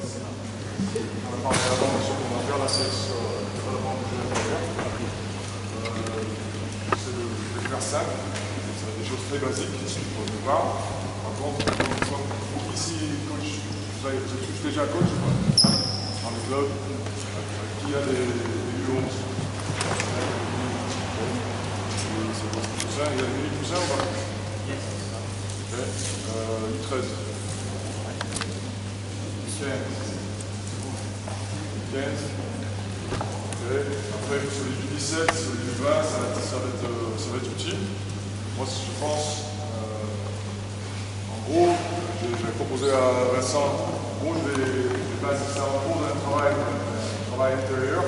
On a parlé avant de ce qu'on va faire, là c'est sur le développement du jeu intérieur. C'est de faire simple, c'est des choses très basiques, pour le voir. Par contre, ici, coach, vous êtes tous déjà coach ou pas? Dans les clubs, qui a des U11? C'est quoi, poussins? Il y a des mini-poussins ou pas? U13. 15. Après, celui du 17, celui du 20, ça va être utile. Moi, je pense, en gros, j'ai proposé à Vincent, bon, je vais baser ça en cours d'un travail intérieur.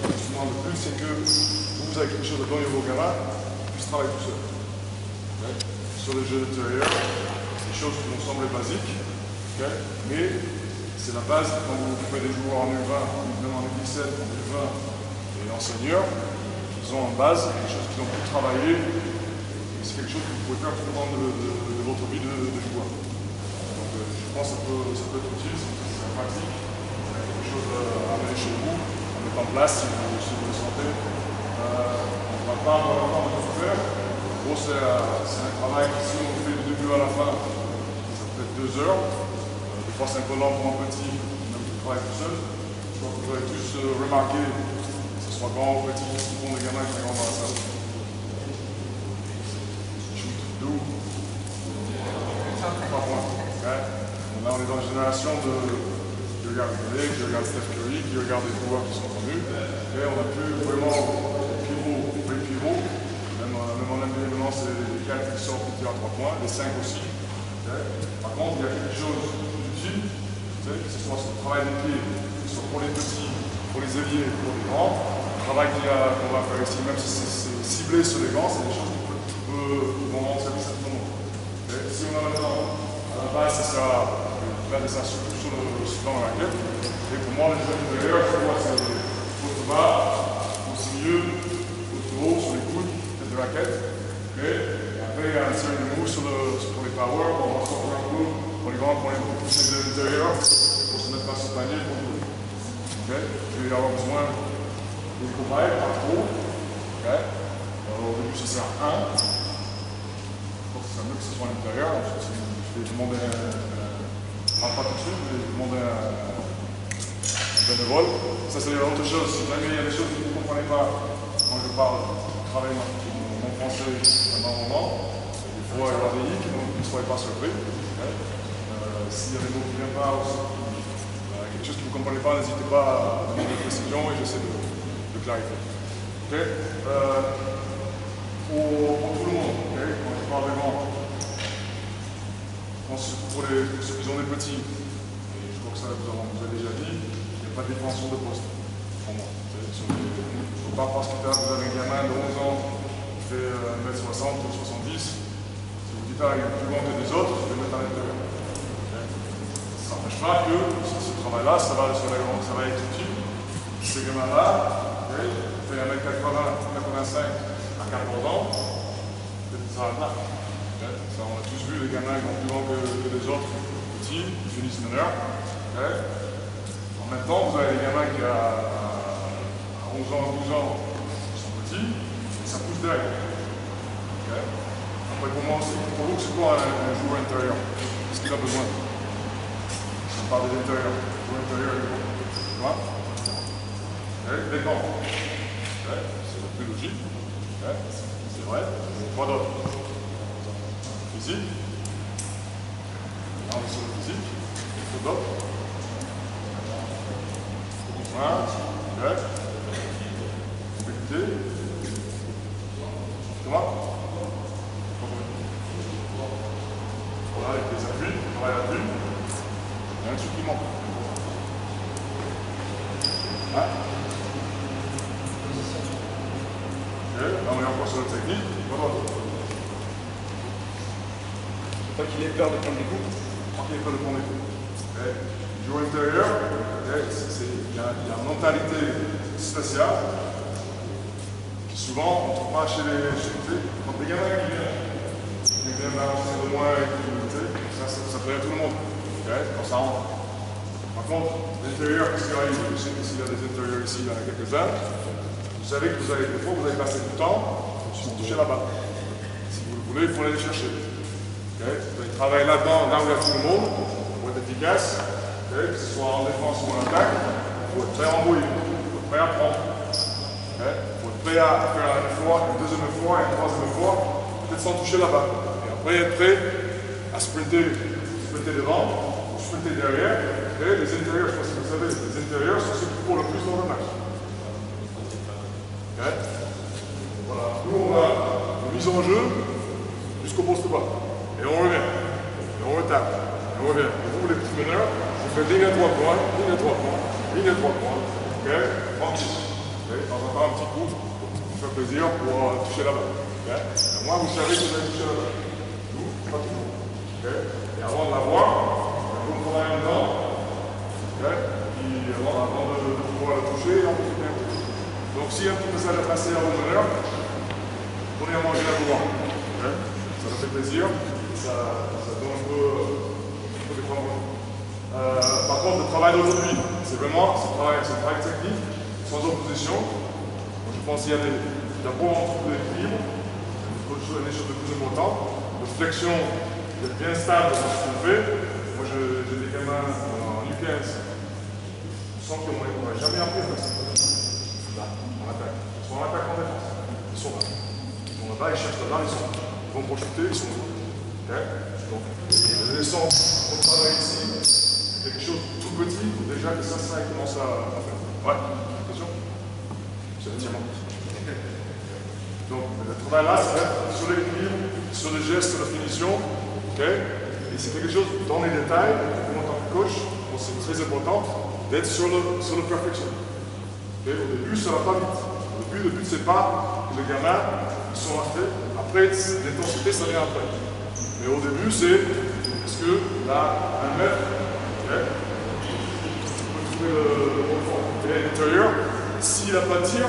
Ce que je demande le plus, c'est que vous avez quelque chose de donner vos gamins, ils puissent travailler tout seul. Okay. Sur le jeu intérieur, c'est des choses qui nous semblent basiques, okay. Mais c'est la base quand vous faites des joueurs en U20, même en U17, en U20 et en senior, ils ont en base des choses qu'ils ont pu travailler. C'est quelque chose que vous pouvez faire tout au long de votre vie de joueur. Donc je pense que ça peut être utile, c'est pratique, quelque chose à amener chez vous, à mettre en place si vous le sentez. On ne va pas avoir le temps de tout faire. En gros, c'est un travail qui, si on le fait du début à la fin, ça peut être 2 heures. Des fois, c'est un peu lent pour un petit, même qui travaille tout seul. Je crois que vous avez tous remarqué, que ce soit grand ou petit, tout le monde des gamins qui sont dans la salle. D'où 3 points. Okay. Là, on est dans une génération de qui regarde Pelé, qui regarde Steph Curry, qui regarde les joueurs qui sont connus. Et on a plus vraiment les pivots. Même en NBA, maintenant, c'est les 4 qui sortent qui tirent à 3 points, les 5 aussi. Okay. Par contre, il y a quelque chose d'utile, que ce soit sur le travail des pieds, que ce soit pour les petits, pour les ailiers, pour les grands. Le travail qu'on va faire ici, même si c'est ciblé sur les grands, c'est des choses qui vont rendre service à tout le monde. Okay. Si on a maintenant, à la base, c'est ça, faire ça surtout dans la raquette. Et pour moi, les jeux intérieurs, je vois c'est côte bas, aussi milieu, côte haut, sur les coudes, tête de raquette. Okay. Et après, il y a une série de moves pour les power, pour sortir un coup, pour les grands, pour les pousser de l'intérieur, pour se mettre face au panier, pour tout. Okay. Il va y avoir besoin des cobayes, pas trop. Okay. Au début, ça sert à 1. C'est mieux que ce soit à l'intérieur. Je vais demander pas tout de suite, je vais demander un bénévole. Ça, c'est autre chose. Si jamais il y a des choses que vous ne comprenez pas quand je parle du travail mon français pendant un moment, des fois, il y aura des i qui ne soient pas surpris. Okay. S'il y a des mots qui ne viennent pas, quelque chose que vous ne comprenez pas, n'hésitez pas à donner des précisions et j'essaie de clarifier. Okay. Pour tout le monde, okay. Quand je parle vraiment, pour ceux qui ont des petits, et je crois que ça vous avez déjà dit, il n'y a pas de défension de poste pour moi. Il ne faut pas parce que vous avez un gamin de 11 ans qui fait 1m60 ou 70, si vous dites il est plus grand que des autres, je vais le mettre à l'intérieur. Okay. Ça n'empêche pas que ce travail-là, ça va être utile. Ce gamin-là, okay, fait 1m80, 1m85 à 14 ans, peut-être ça va là. Okay. Ça, on a tous vu les gamins qui sont plus grands que les autres, petits, qui finissent meneurs. Okay. En même temps, vous avez les gamins qui à 11 ans, 12 ans, qui sont petits, et ça pousse derrière. Okay. Après, pour moi aussi, pour vous, c'est quoi un joueur intérieur? Qu'est-ce qu'il a besoin? On parle de l'intérieur. Le joueur intérieur, il est quoi? Okay. Des gants. Okay. C'est le plus logique. Okay. C'est vrai. Quoi d'autre? Physique. Là, on est sur le physique. Le d'autres. Okay. Mobilité. Comment? Voilà, avec les appuis, on travaille l'appui. Il y a un truc qui manque. Hein? Ok, là on est encore sur la technique. Voilà. Faut pas qu'il ait peur de prendre des coups. Pas qu'il ait peur de prendre des coups. Okay. Joueur intérieur, okay. Il y a une mentalité spéciale qui souvent on ne trouve pas chez les quand des gamins qui viennent balancer de moi et qui ça plaît à tout le monde. Okay. Quand ça rentre. Par contre, l'intérieur, qu'est-ce qui arrive? Je sais que s'il y a des intérieurs ici, il y en a quelques-uns. Vous savez que vous allez, des fois, vous allez passer du temps sur toucher là-bas. Si vous le voulez, il faut aller les chercher. Okay? Vous allez travailler là-dedans, là où il y a tout le monde, pour être efficace, okay? Que ce soit en défense ou en attaque. Il faut être prêt à embrouiller, il faut être prêt à prendre. Okay? Il faut être prêt à faire une fois, une deuxième fois, une troisième fois, peut-être sans toucher là-bas. Et après, être prêt à sprinter devant, ou sprinter derrière. Et les intérieurs, je ne sais pas si vous savez, les intérieurs sont ceux qui courent le plus dans le match. Okay? Voilà. Nous, on a une mise en jeu jusqu'au poste bas. Et on revient. Et on retape. Et on revient. Et vous, les petits meneurs, vous faites ligne à 3 points, ligne à 3 points, ligne à 3 points. Okay? Tranquille. Okay? De temps en temps, un petit coup pour faire plaisir, pour toucher là-bas. Okay? Et moi, vous savez que vous allez toucher là-bas. Nous, pas toujours. Okay? Et avant de l'avoir, vous me prenez un dedans. Okay? Puis avant de pouvoir le toucher, on peut bien toucher. Donc, s'il y a un petit message à passer à vos meneurs, prenez à manger à vouloir. Okay? Ça nous fait plaisir, ça donne un peu des points de vue. Par contre, le travail d'aujourd'hui, c'est vraiment un travail technique, sans opposition. Donc, je pense qu'il y a d'abord un truc d'équilibre, des choses de plus importantes, de flexion, d'être bien stable dans ce qu'on fait. Moi, j'ai des gamins en U15, sans qu'on n'aurait jamais appris à faire ça. Là, en attaque. Ils sont en attaque en défense. Ils sont là. Ils sont là-bas, ils cherchent là-bas, ils sont là. Ils vont projeter, ils sont là. Okay? Donc, l'essence qu'on travaille ici, quelque chose de tout petit, déjà que ça commence à faire. Ouais, attention. C'est l'étirement. Donc, le travail là, c'est sur l'équilibre, sur les gestes, sur la finition. Okay? Et c'est quelque chose dans les détails, en tant que coach, c'est très important d'être sur le perfection. Okay? Au début, ça ne va pas vite. Le but c'est pas que les gamins ils sont parfaits. Après, l'intensité, ça vient après. Mais au début, c'est est-ce que là, 1 mètre, okay? On peut trouver le fond. Et à l'intérieur, s'il n'a pas de tir,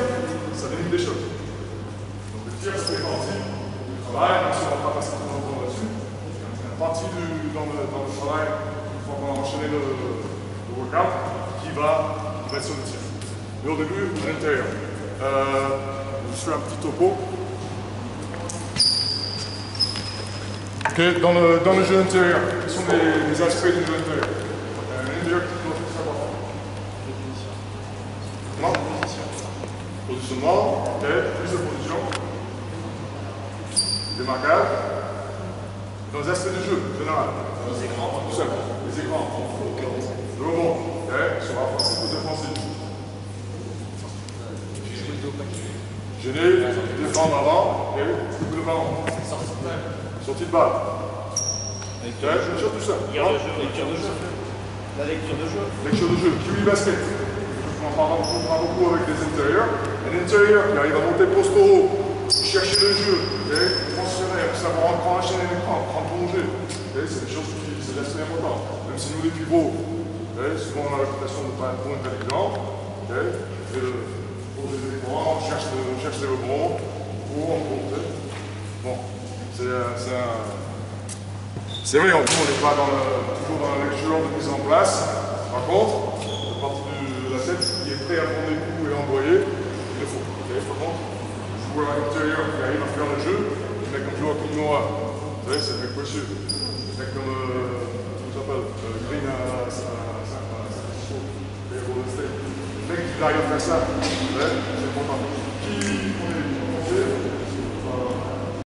ça limite des choses. Donc le tir, c'est partie du travail, même si on ne va pas passer tout le temps là-dessus. C'est une partie dans le travail, une fois qu'on a enchaîné le workout, qui va être sur le tir. Mais au début, à l'intérieur. Je fais un petit topo. Okay, dans le jeu intérieur, quels sont les aspects du jeu intérieur? L'intérieur qui doit être important. Définition. Positionnement, okay, prise de position. Démarquage. Dans les aspects du jeu, en général. Les écrans. Tout simple. Les écrans. Le rebond, okay, sur offensif ou défensif. Gêner, défendre avant, et couper le ballon. Sortie de balle. Okay, une chose tout simple. Lecture de jeu. La lecture de jeu. Lecture de jeu. QI basket. On en parle beaucoup avec les intérieurs. Un intérieur qui arrive à monter poste haut, chercher le jeu, transférer, savoir enchaîner l'écran, prendre ton jeu. C'est des choses qui c'est assez important. Même si nous les pivots, souvent on a la réputation de ne pas être trop intelligent. On cherche les rebonds, bon, c'est vrai, on n'est pas toujours dans la lecture de mise en place. Par contre, la partie de la tête qui est prêt à prendre des coups et à envoyer, il le faut. Okay? Par contre, le joueur intérieur qui arrive à faire le jeu, le mec comme Joachim Noah, vous savez, c'est un mec précieux. Le mec comme, comment s'appelle, Green à le mec qui arrive à faire ça, c'est important. Qui